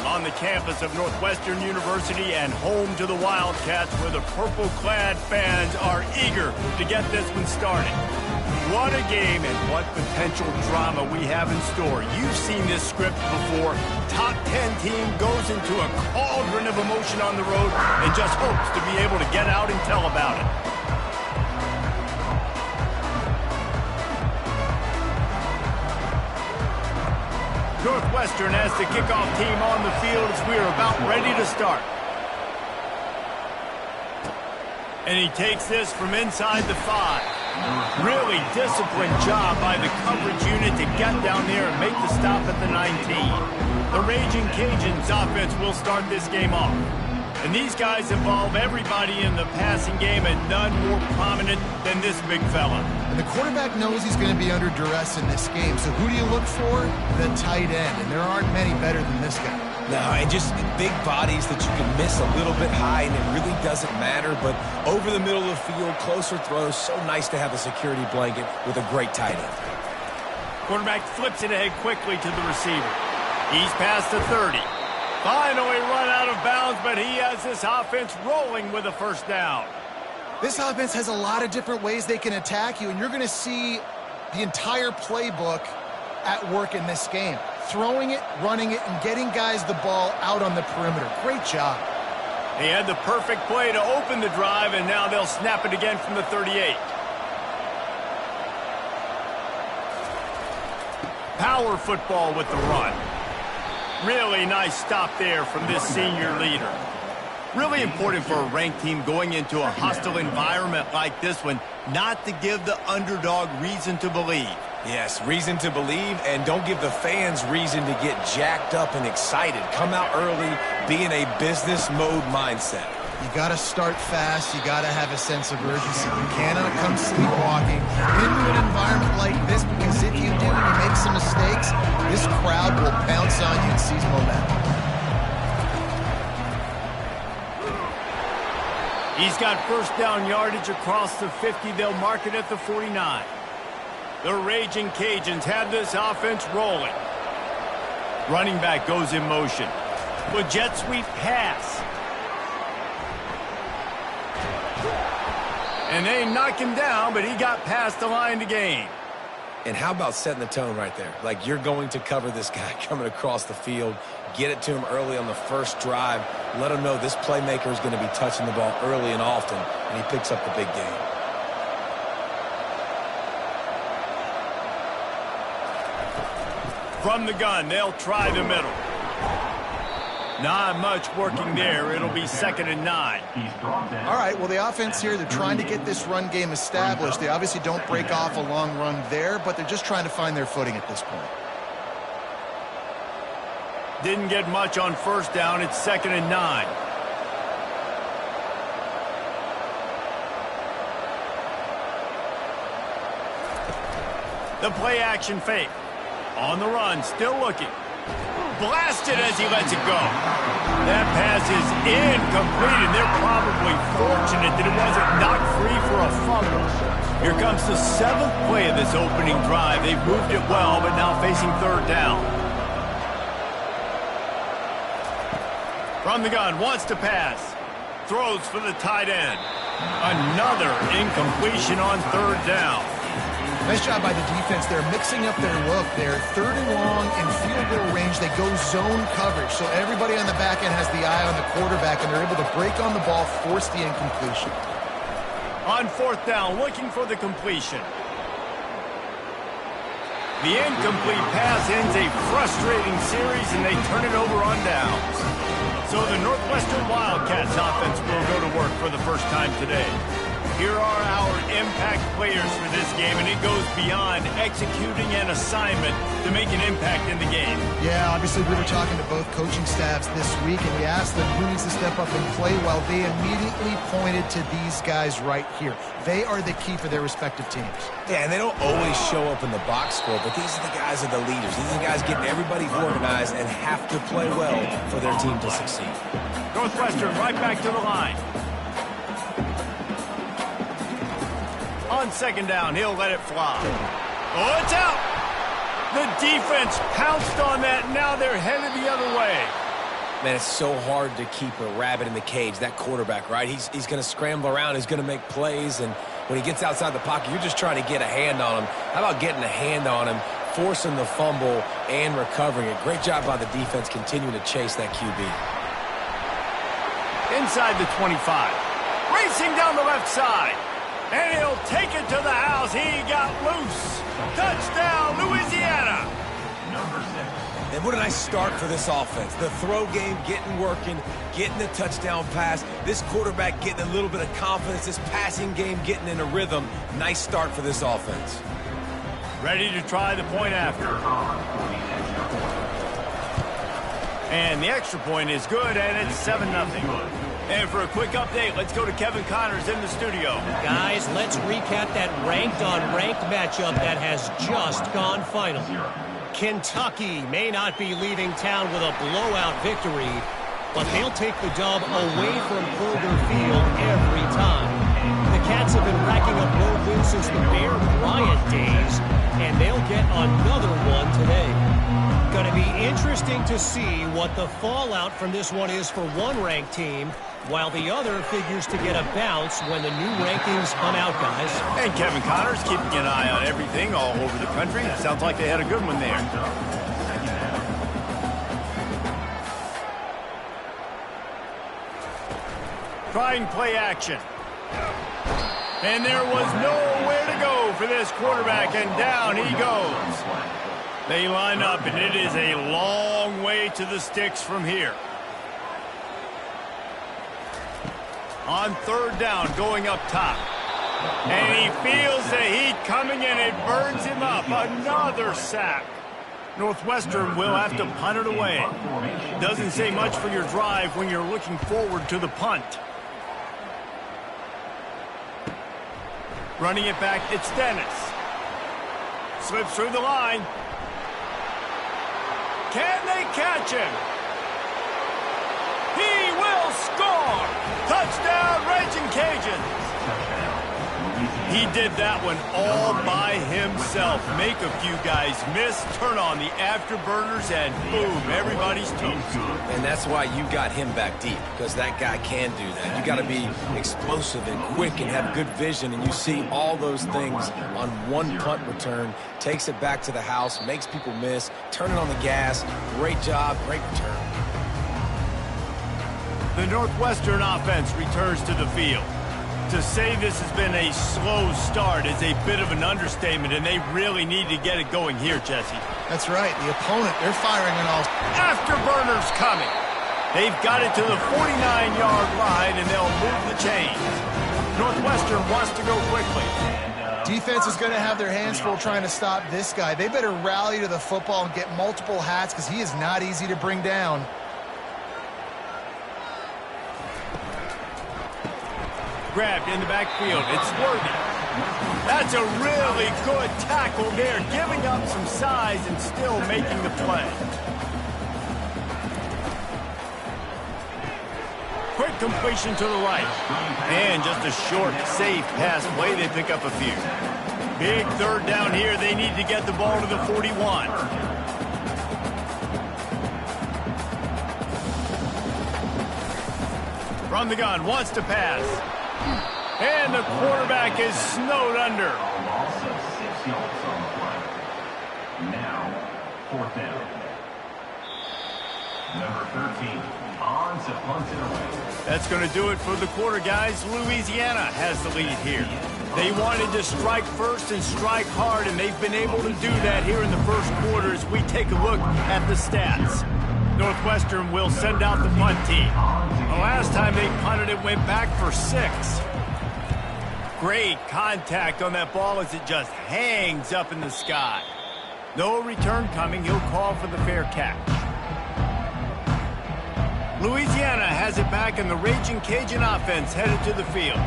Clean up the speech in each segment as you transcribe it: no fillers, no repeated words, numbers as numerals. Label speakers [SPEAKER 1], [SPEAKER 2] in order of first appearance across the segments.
[SPEAKER 1] on the campus of Northwestern University and home to the Wildcats, where the purple-clad fans are eager to get this one started. What a game and what potential drama we have in store. You've seen this script before. Top 10 team goes into a cauldron of emotion on the road and just hopes to be able to get out and tell about it. Northwestern has the kickoff team on the field as we are about ready to start. And he takes this from inside the 5. Really disciplined job by the coverage unit to get down there and make the stop at the 19. The Raging Cajuns offense will start this game off. And these guys involve everybody in the passing game, and none more prominent than this big fella.
[SPEAKER 2] And the quarterback knows he's going to be under duress in this game. So who do you look for? The tight end. And there aren't many better than this guy.
[SPEAKER 3] No, and just big bodies that you can miss a little bit high, and it really doesn't matter. But over the middle of the field, closer throws, so nice to have a security blanket with a great tight end.
[SPEAKER 1] Quarterback flips it ahead quickly to the receiver. He's past the 30. Finally run out of bounds, but he has this offense rolling with a first down.
[SPEAKER 2] This offense has a lot of different ways they can attack you, and you're going to see the entire playbook at work in this game. Throwing it, running it, and getting guys the ball out on the perimeter. Great job.
[SPEAKER 1] He had the perfect play to open the drive, and now they'll snap it again from the 38. Power football with the run. Really nice stop there from this senior leader. Really important for a ranked team going into a hostile environment like this one, not to give the underdog reason to believe.
[SPEAKER 3] Yes, reason to believe, and don't give the fans reason to get jacked up and excited. Come out early, be in a business mode mindset.
[SPEAKER 2] You got to start fast. You got to have a sense of urgency. You cannot come sleepwalking into an environment like this, because if you do and you make some mistakes, this crowd will pounce on you and seize momentum.
[SPEAKER 1] He's got first down yardage across the 50. They'll mark it at the 49. The Raging Cajuns have this offense rolling. Running back goes in motion. With jet sweep pass. And they knock him down, but he got past the line to gain.
[SPEAKER 3] And how about setting the tone right there? Like, you're going to cover this guy coming across the field. Get it to him early on the first drive. Let him know this playmaker is going to be touching the ball early and often, and he picks up the big game.
[SPEAKER 1] From the gun, they'll try the middle. Not much working there. It'll be 2nd and 9.
[SPEAKER 2] All right, well, the offense here, they're trying to get this run game established. They obviously don't break off a long run there, but they're just trying to find their footing at this point.
[SPEAKER 1] Didn't get much on first down. It's 2nd and 9. The play action fake. On the run, still looking. Blasted as he lets it go. That pass is incomplete, and they're probably fortunate that it wasn't knocked free for a fumble. Here comes the 7th play of this opening drive. They've moved it well, but now facing 3rd down. From the gun, wants to pass. Throws for the tight end. Another incompletion on 3rd down.
[SPEAKER 2] Nice job by the defense. They're mixing up their look. They're 3rd and long in field goal range. They go zone coverage. So everybody on the back end has the eye on the quarterback, and they're able to break on the ball, force the incompletion.
[SPEAKER 1] On 4th down, looking for the completion. The incomplete pass ends a frustrating series, and they turn it over on downs. So the Northwestern Wildcats offense will go to work for the first time today. Here are our impact players for this game, and it goes beyond executing an assignment to make an impact in the game.
[SPEAKER 2] Yeah, obviously we were talking to both coaching staffs this week, and we asked them who needs to step up and play well. They immediately pointed to these guys right here. They are the key for their respective teams.
[SPEAKER 3] Yeah, and they don't always show up in the box score, but these are the guys that are the leaders. These are the guys getting everybody organized and have to play well for their team to succeed.
[SPEAKER 1] Northwestern right back to the line. On 2nd down, he'll let it fly. Oh, it's out! The defense pounced on that, now they're headed the other way.
[SPEAKER 3] Man, it's so hard to keep a rabbit in the cage, that quarterback, right? He's going to scramble around. He's going to make plays, and when he gets outside the pocket, you're just trying to get a hand on him. How about getting a hand on him, forcing the fumble, and recovering it? Great job by the defense continuing to chase that QB.
[SPEAKER 1] Inside the 25. Racing down the left side. And he'll take it to the house. He got loose. Touchdown, Louisiana.
[SPEAKER 3] And what a nice start for this offense. The throw game getting working, getting the touchdown pass. This quarterback getting a little bit of confidence. This passing game getting in a rhythm. Nice start for this offense.
[SPEAKER 1] Ready to try the point after. And the extra point is good, and it's 7-0. And for a quick update, let's go to Kevin Connors in the studio.
[SPEAKER 4] Guys, let's recap that ranked-on-ranked matchup that has just gone final. Kentucky may not be leaving town with a blowout victory, but they'll take the dub away from Kroger Field every time. The Cats have been racking up road wins since the Bear Bryant days, and they'll get another one today. Going to be interesting to see what the fallout from this one is for one ranked team, while the other figures to get a bounce when the new rankings come out, guys.
[SPEAKER 1] And Kevin Connors keeping an eye on everything all over the country. Sounds like they had a good one there. Trying play action. And there was nowhere to go for this quarterback, and down he goes. They line up, and it is a long way to the sticks from here. On third down, going up top. And he feels the heat coming in. It burns him up. Another sack. Northwestern will have to punt it away. Doesn't say much for your drive when you're looking forward to the punt. Running it back, it's Dennis. Slips through the line. Can they catch him? He will score! Touchdown, Raging Cajuns! He did that one all by himself. Make a few guys miss, turn on the afterburners, and boom, everybody's toast.
[SPEAKER 3] And that's why you got him back deep, because that guy can do that. You got to be explosive and quick and have good vision, and you see all those things on one punt return. Takes it back to the house, makes people miss, turning on the gas. Great job, great return.
[SPEAKER 1] The Northwestern offense returns to the field. To say this has been a slow start is a bit of an understatement, and they really need to get it going here, Jesse.
[SPEAKER 2] That's right. The opponent, they're firing on all.
[SPEAKER 1] Afterburners coming. They've got it to the 49-yard line, and they'll move the chains. Northwestern wants to go quickly.
[SPEAKER 2] Defense is going to have their hands full trying to stop this guy. They better rally to the football and get multiple hats, because he is not easy to bring down.
[SPEAKER 1] Grabbed in the backfield. It's Worthy. That's a really good tackle there, giving up some size and still making the play. Quick completion to the right. And just a short, safe pass play. They pick up a few. Big third down here. They need to get the ball to the 41. From the gun, wants to pass. And the quarterback is snowed under.
[SPEAKER 5] Loss of 6 yards on the play. Now, fourth down. Number 13, on to punt it away.
[SPEAKER 1] That's going to do it for the quarter, guys. Louisiana has the lead here. They wanted to strike first and strike hard, and they've been able to do that here in the first quarter as we take a look at the stats. Northwestern will send out the punt team. The last time they punted, it went back for 6. Great contact on that ball as it just hangs up in the sky. No return coming. He'll call for the fair catch. Louisiana has it back, and the Raging Cajun offense headed to the field.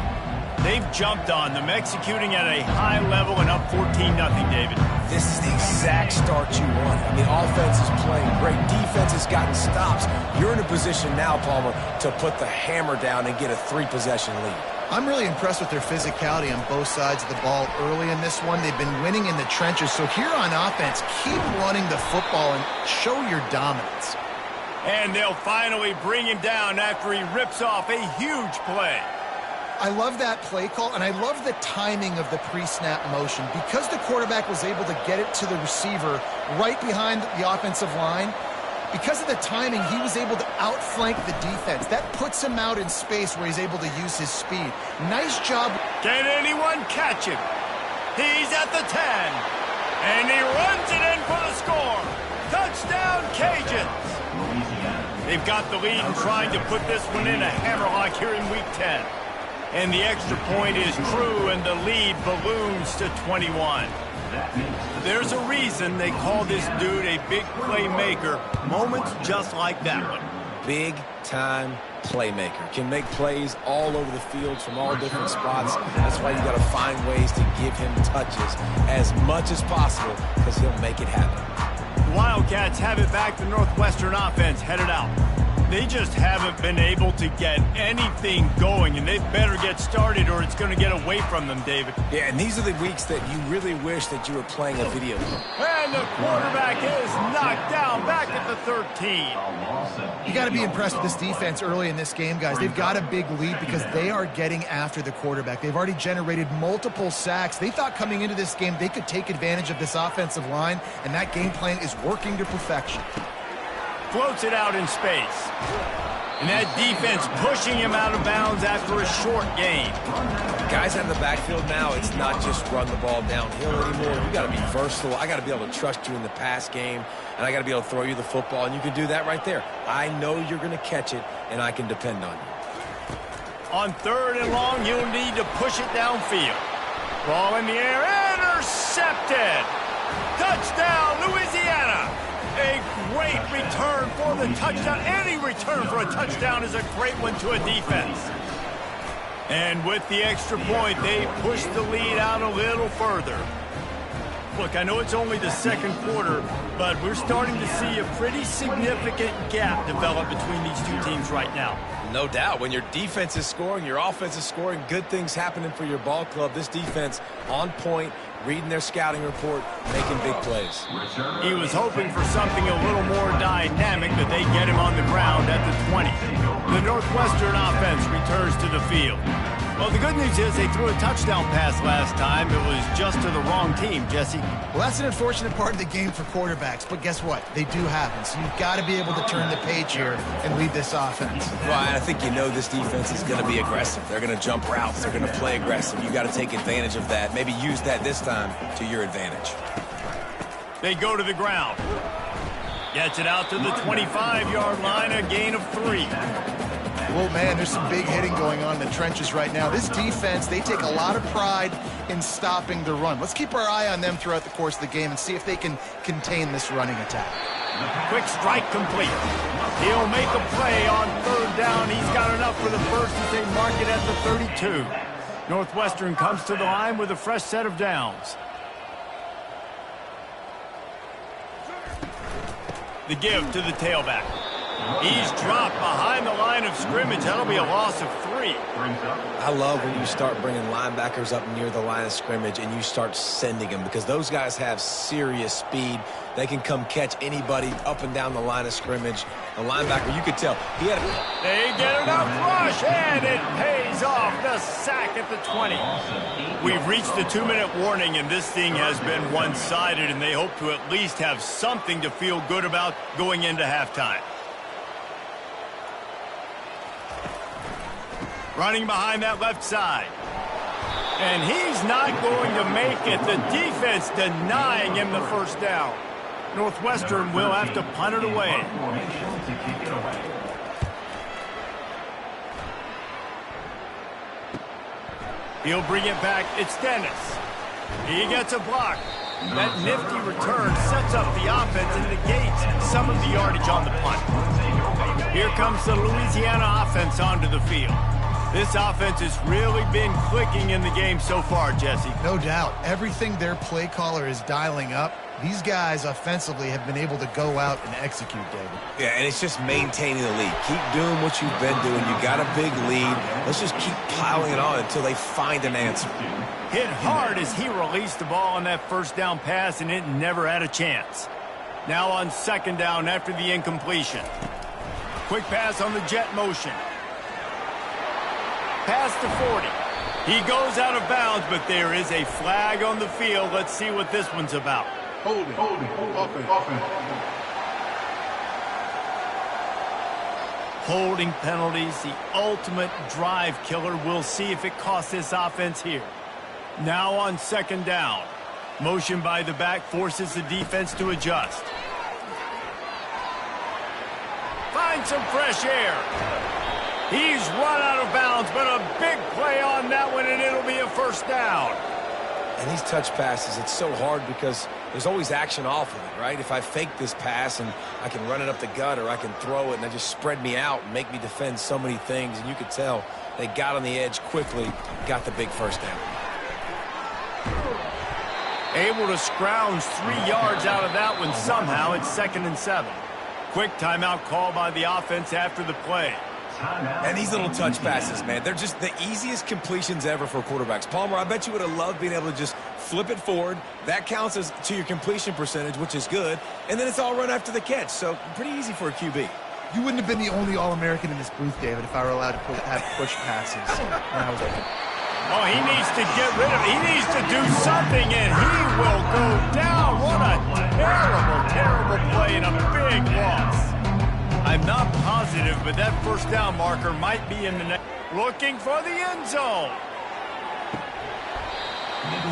[SPEAKER 1] They've jumped on them, executing at a high level and up 14-0, David.
[SPEAKER 3] This is the exact start you want. I mean, offense is playing great. Defense has gotten stops. You're in a position now, Palmer, to put the hammer down and get a 3-possession lead.
[SPEAKER 2] I'm really impressed with their physicality on both sides of the ball early in this one. They've been winning in the trenches. So here on offense, keep running the football and show your dominance.
[SPEAKER 1] And they'll finally bring him down after he rips off a huge play.
[SPEAKER 2] I love that play call, and I love the timing of the pre-snap motion. Because the quarterback was able to get it to the receiver right behind the offensive line, because of the timing, he was able to outflank the defense. That puts him out in space where he's able to use his speed. Nice job.
[SPEAKER 1] Can anyone catch him? He's at the 10. And he runs it in for the score. Touchdown, Cajuns. They've got the lead and trying to put this one in a hammerlock here in Week 10. And the extra point is true, and the lead balloons to 21. There's a reason they call this dude a big playmaker. Moments just like that one.
[SPEAKER 3] Big-time playmaker. Can make plays all over the field from all different spots. That's why you got to find ways to give him touches as much as possible, because he'll make it happen.
[SPEAKER 1] The Wildcats have it back. The Northwestern offense headed out. They just haven't been able to get anything going, and they better get started or it's going to get away from them, David.
[SPEAKER 3] Yeah, and these are the weeks that you really wish that you were playing a video game.
[SPEAKER 1] And the quarterback is knocked down back at the 13.
[SPEAKER 2] You got to be impressed with this defense early in this game, guys. They've got a big lead because they are getting after the quarterback. They've already generated multiple sacks. They thought coming into this game they could take advantage of this offensive line, and that game plan is working to perfection.
[SPEAKER 1] Floats it out in space. And that defense pushing him out of bounds after a short gain.
[SPEAKER 3] Guys out in the backfield now, it's not just run the ball downhill anymore. You got to be versatile. I got to be able to trust you in the pass game, and I got to be able to throw you the football, and you can do that right there. I know you're going to catch it, and I can depend on you.
[SPEAKER 1] On 3rd and long, you'll need to push it downfield. Ball in the air, intercepted. Touchdown, Louisiana. A great return for the touchdown. Any return for a touchdown is a great one to a defense. And with the extra point, they push the lead out a little further. Look, I know it's only the second quarter, but we're starting to see a pretty significant gap develop between these two teams right now.
[SPEAKER 3] No doubt. When your defense is scoring, your offense is scoring, good things happening for your ball club. This defense on point, reading their scouting report, making big plays.
[SPEAKER 1] He was hoping for something a little more dynamic, but they get him on the ground at the 20. The Northwestern offense returns to the field. Well, the good news is they threw a touchdown pass last time. It was just to the wrong team, Jesse.
[SPEAKER 2] Well, that's an unfortunate part of the game for quarterbacks, but guess what? They do happen, so you've got to be able to turn the page here and lead this offense.
[SPEAKER 3] Well, I think you know this defense is going to be aggressive. They're going to jump routes. They're going to play aggressive. You got to take advantage of that. Maybe use that this time to your advantage.
[SPEAKER 1] They go to the ground. Gets it out to the 25-yard line, a gain of 3.
[SPEAKER 2] Well, man, there's some big hitting going on in the trenches right now. This defense, they take a lot of pride in stopping the run. Let's keep our eye on them throughout the course of the game and see if they can contain this running attack.
[SPEAKER 1] Quick strike complete. He'll make a play on 3rd down. He's got enough for the first as they mark it at the 32. Northwestern comes to the line with a fresh set of downs. The give to the tailback. He's dropped behind the line of scrimmage. That'll be a loss of 3.
[SPEAKER 3] I love when you start bringing linebackers up near the line of scrimmage and you start sending them, because those guys have serious speed. They can come catch anybody up and down the line of scrimmage. The linebacker, you could tell, he had
[SPEAKER 1] They get enough rush, and it pays off. The sack at the 20. We've reached the 2-minute warning, and this thing has been one-sided, and they hope to at least have something to feel good about going into halftime. Running behind that left side. And he's not going to make it. The defense denying him the first down. Northwestern will have to punt it away. He'll bring it back. It's Dennis. He gets a block. That nifty return sets up the offense and negates some of the yardage on the punt. Here comes the Louisiana offense onto the field. This offense has really been clicking in the game so far, Jesse.
[SPEAKER 2] No doubt. Everything their play caller is dialing up, these guys offensively have been able to go out and execute, David.
[SPEAKER 3] Yeah, and it's just maintaining the lead. Keep doing what you've been doing. You got a big lead. Let's just keep piling it on until they find an answer.
[SPEAKER 1] Hit hard as he released the ball on that first down pass, and it never had a chance. Now on 2nd down after the incompletion. Quick pass on the jet motion. Pass to 40. He goes out of bounds, but there is a flag on the field. Let's see what this one's about.
[SPEAKER 5] Holding. Offense.
[SPEAKER 1] Holding penalties, the ultimate drive killer. We'll see if it costs this offense here. Now on second down. Motion by the back forces the defense to adjust. Find some fresh air. He's run out of bounds, but a big play on that one, and it'll be a first down.
[SPEAKER 3] And these touch passes, it's so hard because there's always action off of it, right? If I fake this pass and I can run it up the gut or I can throw it and they just spread me out and make me defend so many things, and you could tell they got on the edge quickly, got the big first down.
[SPEAKER 1] Able to scrounge 3 yards out of that one somehow. It's 2nd and 7. Quick timeout call by the offense after the play.
[SPEAKER 3] And these little touch passes, man, they're just the easiest completions ever for quarterbacks. Palmer, I bet you would have loved being able to just flip it forward. That counts as to your completion percentage, which is good. And then it's all run after the catch. So pretty easy for a QB.
[SPEAKER 2] You wouldn't have been the only All-American in this booth, David, if I were allowed to have push passes when I was open.
[SPEAKER 1] Oh, he needs to get rid of it. He needs to do something, and he will go down. What a terrible play and a big loss. I'm not positive, but that first down marker might be in the net. Looking for the end zone.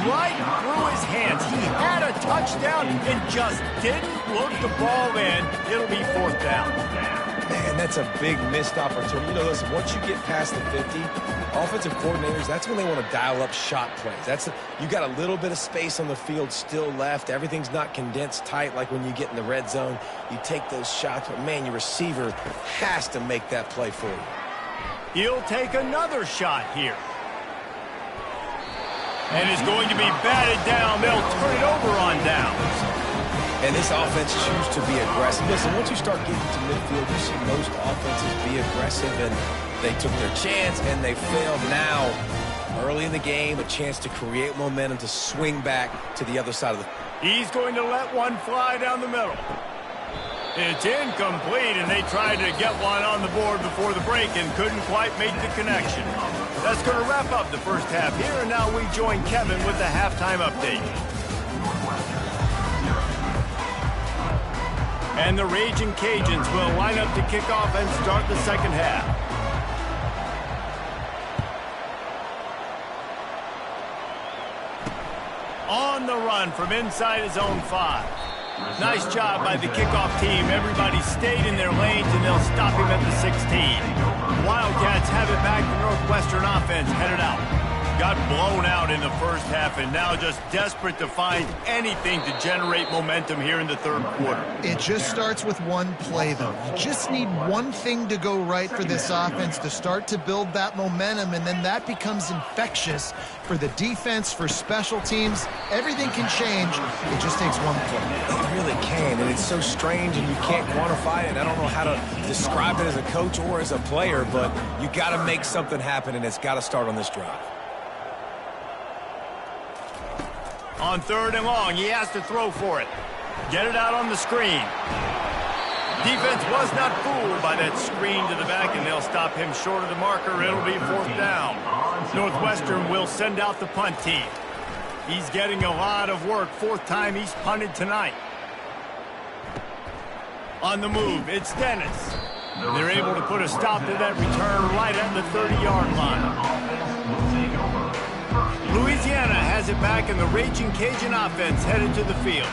[SPEAKER 1] Right through his hands. He had a touchdown and just didn't look the ball in. It'll be 4th down.
[SPEAKER 3] Man, that's a big missed opportunity. You know, listen, once you get past the 50, offensive coordinators, that's when they want to dial up shot plays. You got a little bit of space on the field still left. Everything's not condensed tight like when you get in the red zone. You take those shots, but, man, your receiver has to make that play for you.
[SPEAKER 1] He'll take another shot here. And is going to be batted down. They'll turn it over on downs.
[SPEAKER 3] And this offense chooses to be aggressive. Listen, once you start getting to midfield, you see most offenses be aggressive, and they took their chance, and they failed. Now, early in the game, a chance to create momentum to swing back to the other side of the...
[SPEAKER 1] He's going to let one fly down the middle. It's incomplete, and they tried to get one on the board before the break and couldn't quite make the connection. That's going to wrap up the first half here, and now we join Kevin with the halftime update. And the Raging Cajuns will line up to kick off and start the second half. On the run from inside his own 5. Nice job by the kickoff team. Everybody stayed in their lanes, and they'll stop him at the 16. Wildcats have it back. The Northwestern offense headed out. Got blown out in the first half, and now just desperate to find anything to generate momentum here in the third quarter.
[SPEAKER 2] It just starts with one play, though. You just need one thing to go right for this offense to start to build that momentum, and then that becomes infectious for the defense, for special teams. Everything can change. It just takes one play.
[SPEAKER 3] It really can, and it's so strange, and you can't quantify it. I don't know how to describe it as a coach or as a player, but you got to make something happen, and it's got to start on this drive.
[SPEAKER 1] On 3rd and long, he has to throw for it. Get it out on the screen. Defense was not fooled by that screen to the back, and they'll stop him short of the marker. It'll be 4th down. Northwestern will send out the punt team. He's getting a lot of work. 4th time he's punted tonight. On the move, it's Dennis. They're able to put a stop to that return right at the 30-yard line. Louisiana has it back, and the Raging Cajun offense headed to the field.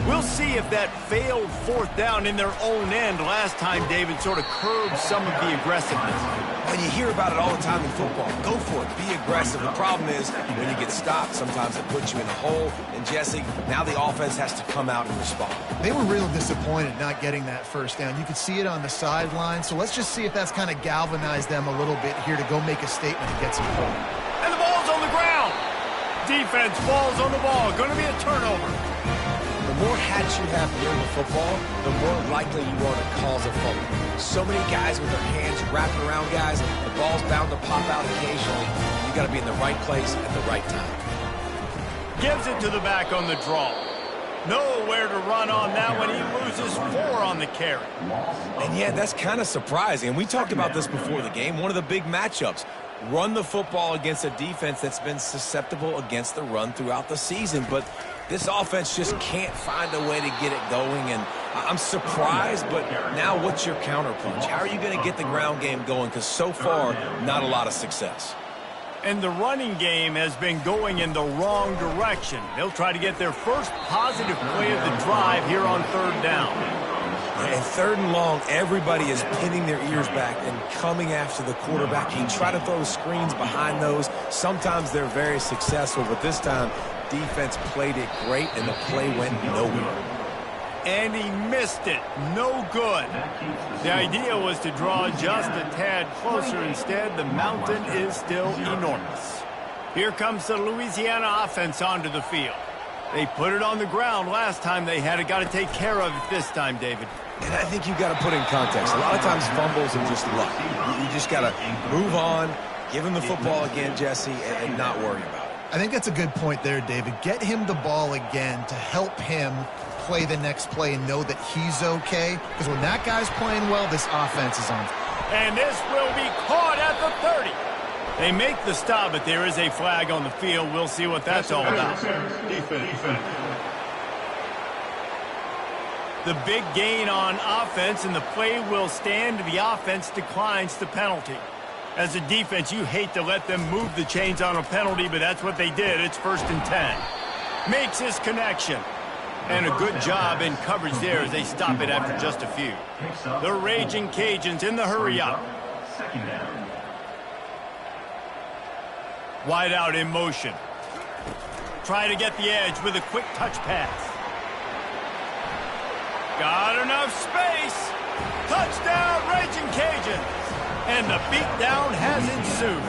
[SPEAKER 1] We'll see if that failed 4th down in their own end last time, David, sort of curbed some of the aggressiveness.
[SPEAKER 3] When you hear about it all the time in football, go for it, be aggressive. The problem is when you get stopped, sometimes it puts you in a hole. And Jesse, now the offense has to come out and respond.
[SPEAKER 2] They were real disappointed not getting that first down. You could see it on the sideline. So let's just see if that's kind of galvanized them a little bit here to go make a statement and get some points.
[SPEAKER 1] And the ball's on the ground. Defense falls on the ball. Going to be a turnover.
[SPEAKER 3] The more hats you have near the football, the more likely you are to cause a fumble. So many guys with their hands wrapping around guys, the ball's bound to pop out occasionally. You got to be in the right place at the right time.
[SPEAKER 1] Gives it to the back on the draw. Nowhere to run on that one. He loses 4 on the carry.
[SPEAKER 3] And yeah, that's kind of surprising. And we talked about this before the game. One of the big matchups. Run the football against a defense that's been susceptible against the run throughout the season. But this offense just can't find a way to get it going. And I'm surprised, but now what's your counterpunch? How are you going to get the ground game going? Because so far, not a lot of success.
[SPEAKER 1] And the running game has been going in the wrong direction. They'll try to get their first positive play of the drive here on 3rd down.
[SPEAKER 3] And 3rd and long, everybody is pinning their ears back and coming after the quarterback. He tried to throw screens behind those. Sometimes they're very successful, but this time, defense played it great, and the play went nowhere.
[SPEAKER 1] And he missed it. No good. The idea was to draw just a tad closer. Instead, the mountain is still enormous. Here comes the Louisiana offense onto the field. They put it on the ground last time they had it. Got to take care of it this time, David.
[SPEAKER 3] And I think you've got to put in context. A lot of times fumbles are just luck. You just got to move on, give him the football again, Jesse, and not worry about it.
[SPEAKER 2] I think that's a good point there, David. Get him the ball again to help him play the next play and know that he's okay. Because when that guy's playing well, this offense is on.
[SPEAKER 1] And this will be caught at the 30. They make the stop, but there is a flag on the field. We'll see what that's all about.
[SPEAKER 5] Defense.
[SPEAKER 1] The big gain on offense, and the play will stand. The offense declines the penalty. As a defense, you hate to let them move the chains on a penalty, but that's what they did. It's 1st and 10. Makes his connection. And a good job in coverage there as they stop it after just a few. The Raging Cajuns in the hurry up.
[SPEAKER 5] 2nd down.
[SPEAKER 1] Wide out in motion. Try to get the edge with a quick touch pass. Got enough space. Touchdown, Raging Cajuns. And the beatdown has ensued.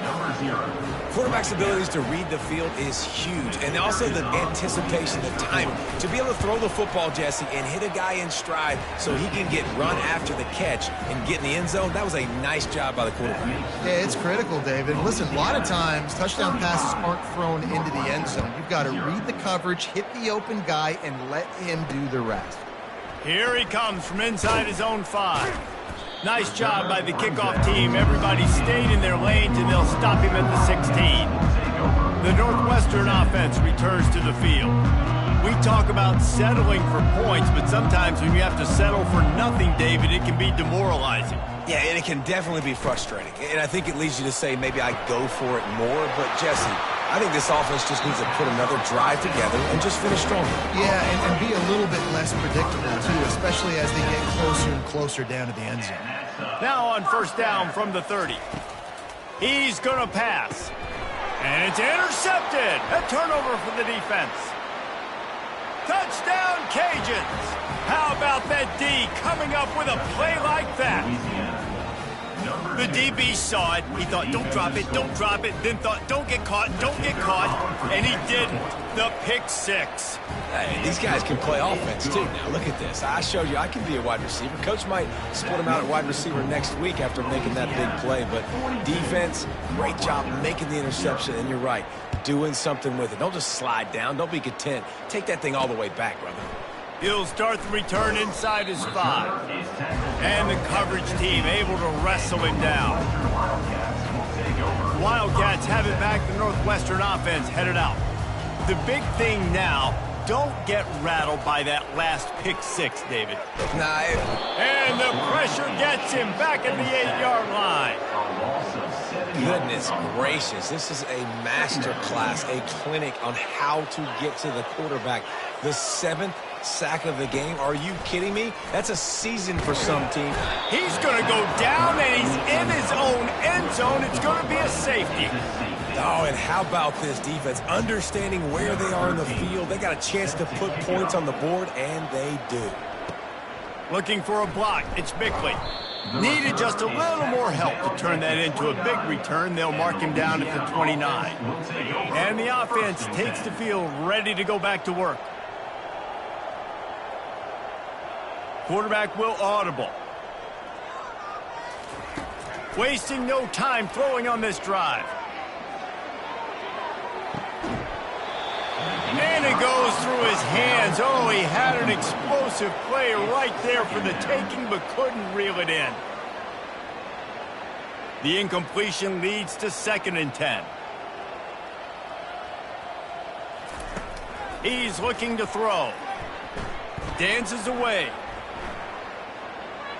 [SPEAKER 5] Number 0.
[SPEAKER 3] Quarterback's abilities to read the field is huge. And also the anticipation, the timing. To be able to throw the football, Jesse, and hit a guy in stride so he can get run after the catch and get in the end zone, that was a nice job by the quarterback.
[SPEAKER 2] Yeah, it's critical, David. Listen, a lot of times touchdown passes aren't thrown into the end zone. You've got to read the coverage, hit the open guy, and let him do the rest.
[SPEAKER 1] Here he comes from inside his own 5. Nice job by the kickoff team. Everybody stayed in their lanes, and they'll stop him at the 16. The Northwestern offense returns to the field. We talk about settling for points, but sometimes when you have to settle for nothing, David, it can be demoralizing.
[SPEAKER 3] Yeah, and it can definitely be frustrating. And I think it leads you to say maybe I go for it more. But, Jesse, I think this offense just needs to put another drive together and just finish stronger.
[SPEAKER 2] Yeah, and be a little bit less predictable, too, especially as they get closer and closer down to the end zone.
[SPEAKER 1] Now on 1st down from the 30. He's going to pass. And it's intercepted. A turnover for the defense. Touchdown, Cajuns. How about that D coming up with a play like that? The DB saw it. He thought, don't drop it, then thought, don't get caught, and he didn't. The pick 6.
[SPEAKER 3] Hey, these guys can play offense, too. Now, look at this. I showed you I can be a wide receiver. Coach might split him out at wide receiver next week after making that big play. But defense, great job making the interception. And you're right, doing something with it. Don't just slide down. Don't be content. Take that thing all the way back, brother.
[SPEAKER 1] He'll start the return inside his 5. And the coverage team able to wrestle him down. Wildcats have it back. The Northwestern offense headed out. The big thing now, don't get rattled by that last pick 6, David. And the pressure gets him back at the 8-yard line.
[SPEAKER 3] Goodness gracious. This is a master class, a clinic on how to get to the quarterback. The 7th sack of the game. Are you kidding me? That's a season for some team.
[SPEAKER 1] He's going to go down, and he's in his own end zone. It's going to be a safety.
[SPEAKER 3] Oh, and how about this defense? Understanding where they are in the field. They got a chance to put points on the board, and they do.
[SPEAKER 1] Looking for a block. It's Bickley. Needed just a little more help to turn that into a big return. They'll mark him down at the 29. And the offense takes the field ready to go back to work. Quarterback will audible. Wasting no time throwing on this drive. And it goes through his hands. Oh, he had an explosive play right there for the taking, but couldn't reel it in. The incompletion leads to 2nd and 10. He's looking to throw. Dances away.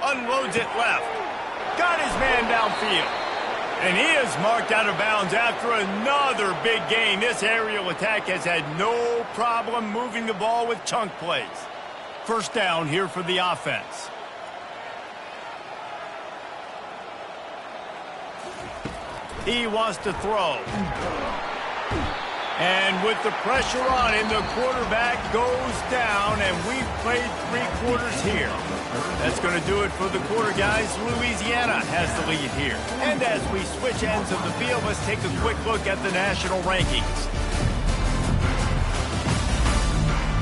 [SPEAKER 1] Unloads it left. Got his man downfield. And he is marked out of bounds after another big gain. This aerial attack has had no problem moving the ball with chunk plays. 1st down here for the offense. He wants to throw. And with the pressure on him, the quarterback goes down, and we've played 3 quarters here. That's going to do it for the quarter, guys. Louisiana has the lead here. And as we switch ends of the field, let's take a quick look at the national rankings.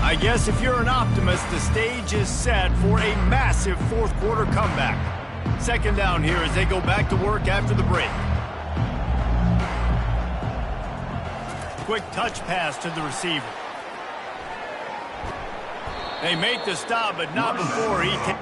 [SPEAKER 1] I guess if you're an optimist, the stage is set for a massive 4th quarter comeback. 2nd down here as they go back to work after the break. Quick touch pass to the receiver. They make the stop, but not before he can.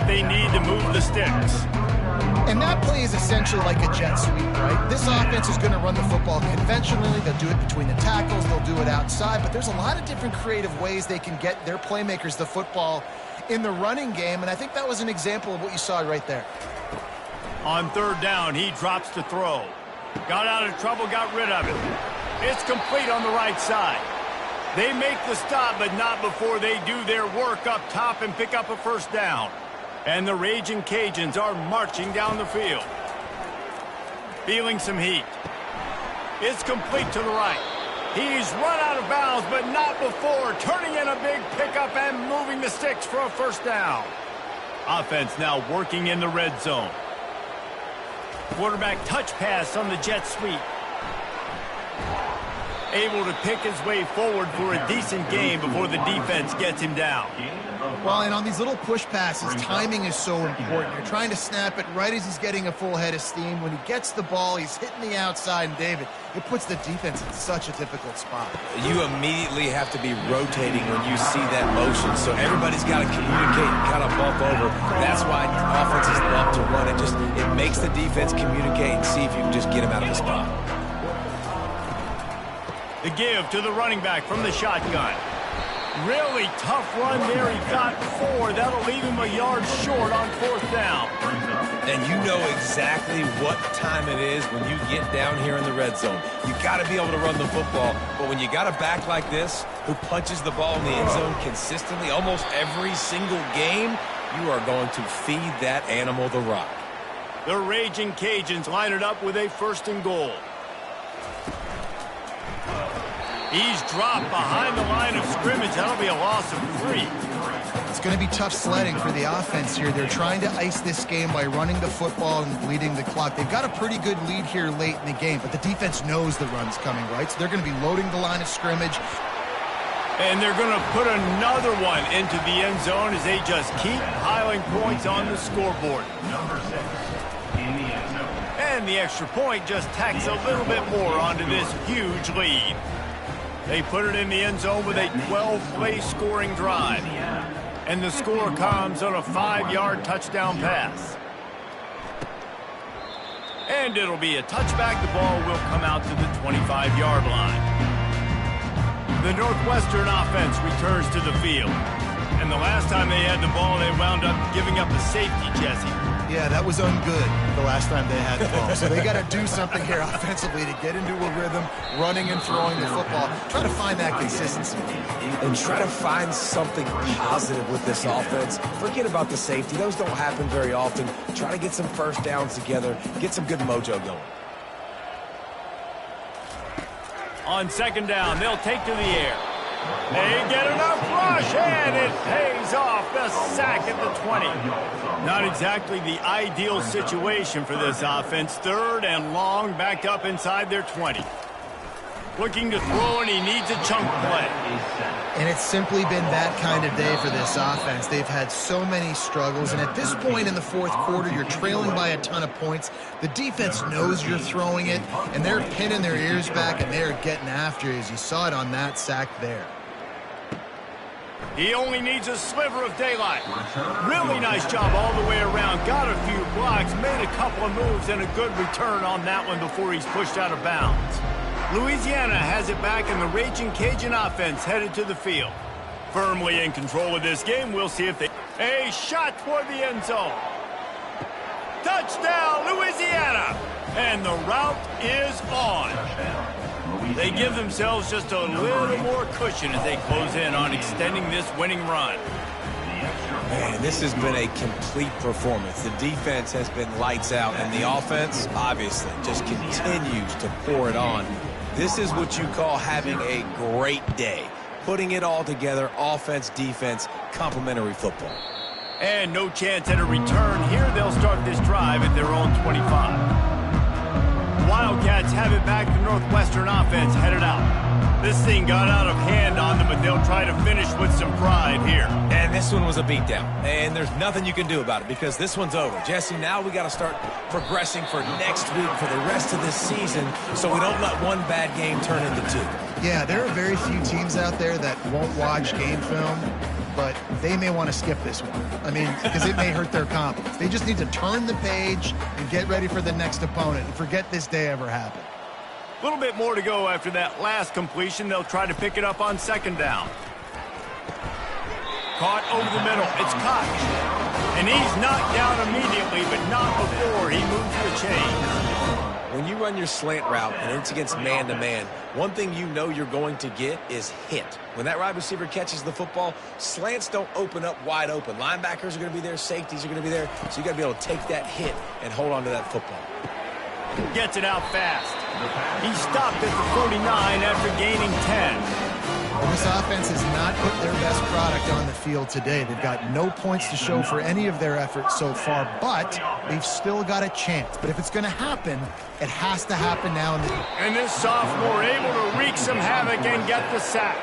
[SPEAKER 1] they need to move the sticks.
[SPEAKER 2] And that play is essentially like a jet sweep, right? This offense is going to run the football conventionally. They'll do it between the tackles. They'll do it outside. But there's a lot of different creative ways they can get their playmakers the football in the running game. And I think that was an example of what you saw right there.
[SPEAKER 1] On third down, he drops to throw. Got out of trouble, got rid of it. It's complete on the right side. They make the stop, but not before they do their work up top and pick up a first down. And the Raging Cajuns are marching down the field. Feeling some heat. It's complete to the right. He's run out of bounds, but not before turning in a big pickup and moving the sticks for a first down. Offense now working in the red zone. Quarterback touch pass on the jet sweep. Able to pick his way forward for a decent gain before the defense gets him down.
[SPEAKER 2] Well, and on these little push passes, timing is so important. You're trying to snap it right as he's getting a full head of steam. When he gets the ball, he's hitting the outside, and David, it puts the defense in such a difficult spot.
[SPEAKER 3] You immediately have to be rotating when you see that motion, so everybody's got to communicate and kind of bump over. That's why offenses love to run it. It makes the defense communicate and see if you can just get him out of the spot.
[SPEAKER 1] The give to the running back from the shotgun. Really tough run there. He got 4. That'll leave him a yard short on fourth down.
[SPEAKER 3] And you know exactly what time it is when you get down here in the red zone. You got to be able to run the football. But when you got a back like this who punches the ball in the end zone consistently almost every single game, you are going to feed that animal the rock.
[SPEAKER 1] The Raging Cajuns line it up with a first and goal. He's dropped behind the line of scrimmage. That'll be a loss of 3.
[SPEAKER 2] It's going to be tough sledding for the offense here. They're trying to ice this game by running the football and bleeding the clock. They've got a pretty good lead here late in the game, but the defense knows the run's coming, right? So they're going to be loading the line of scrimmage.
[SPEAKER 1] And they're going to put another one into the end zone as they just keep piling points on the scoreboard.
[SPEAKER 5] Number 6 in the end zone.
[SPEAKER 1] And the extra point just tacks a little bit more onto this huge lead. They put it in the end zone with a 12-play scoring drive. And the score comes on a 5-yard touchdown pass. And it'll be a touchback. The ball will come out to the 25-yard line. The Northwestern offense returns to the field. And the last time they had the ball, they wound up giving up a safety, Jesse.
[SPEAKER 2] Yeah, that was ungood the last time they had the ball. So they got to do something here offensively to get into a rhythm, running and throwing the football. Try to find that consistency.
[SPEAKER 3] And try to find something positive with this offense. Forget about the safety. Those don't happen very often. Try to get some first downs together. Get some good mojo going.
[SPEAKER 1] On second down, they'll take to the air. They get enough rush, and it pays off. The sack at the 20. Not exactly the ideal situation for this offense. Third and long, backed up inside their 20. Looking to throw, and he needs a chunk play.
[SPEAKER 2] And it's simply been that kind of day for this offense. They've had so many struggles, and at this point in the fourth quarter, you're trailing by a ton of points. The defense knows you're throwing it, and they're pinning their ears back, and they're getting after you, as you saw it on that sack there.
[SPEAKER 1] He only needs a sliver of daylight. Really nice job all the way around. Got a few blocks, made a couple of moves, and a good return on that one before he's pushed out of bounds. Louisiana has it back, and the Raging Cajun offense headed to the field. Firmly in control of this game. We'll see if they... A shot toward the end zone. Touchdown, Louisiana! And the route is on. They give themselves just a little more cushion as they close in on extending this winning run.
[SPEAKER 3] Man, this has been a complete performance. The defense has been lights out, and the offense, obviously, just continues to pour it on. This is what you call having a great day. Putting it all together, offense, defense, complementary football.
[SPEAKER 1] And no chance at a return here. They'll start this drive at their own 25. Wildcats have it back. The Northwestern offense headed out. This thing got out of hand on them, but they'll try to finish with some pride here.
[SPEAKER 3] And this one was a beatdown. And there's nothing you can do about it because this one's over. Jesse, now we got to start progressing for next week, for the rest of this season, so we don't let one bad game turn into 2.
[SPEAKER 2] Yeah, there are very few teams out there that won't watch game film but they may want to skip this one. I mean, because it may hurt their confidence. They just need to turn the page and get ready for the next opponent and forget this day ever happened.
[SPEAKER 1] A little bit more to go after that last completion. They'll try to pick it up on second down. Caught over the middle. It's caught. And he's knocked down immediately, but not before he moves the chains.
[SPEAKER 3] When you run your slant route and it's against man-to-man, one thing you know you're going to get is hit. When that wide receiver catches the football, slants don't open up wide open. Linebackers are going to be there. Safeties are going to be there. So you got to be able to take that hit and hold on to that football.
[SPEAKER 1] Gets it out fast. He stopped at the 49 after gaining 10.
[SPEAKER 2] Well, this offense has not put their best product on the field today. They've got no points to show for any of their efforts so far, but they've still got a chance. But if it's going to happen, it has to happen now.
[SPEAKER 1] And this sophomore able to wreak some havoc and get the sack.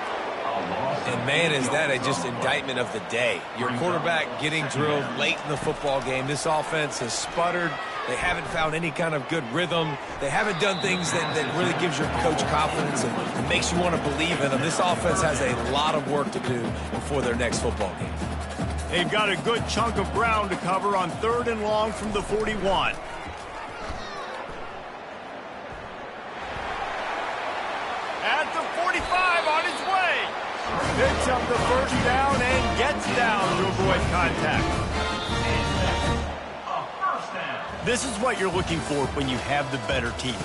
[SPEAKER 3] And, man, is that just indictment of the day. Your quarterback getting drilled late in the football game. This offense has sputtered. They haven't found any kind of good rhythm. They haven't done things that really gives your coach confidence and makes you want to believe in them. This offense has a lot of work to do before their next football game.
[SPEAKER 1] They've got a good chunk of ground to cover on 3rd and long from the 41. At the 45 on his way. Picks up the first down and gets down to avoid contact. This is what you're looking for when you have the better team.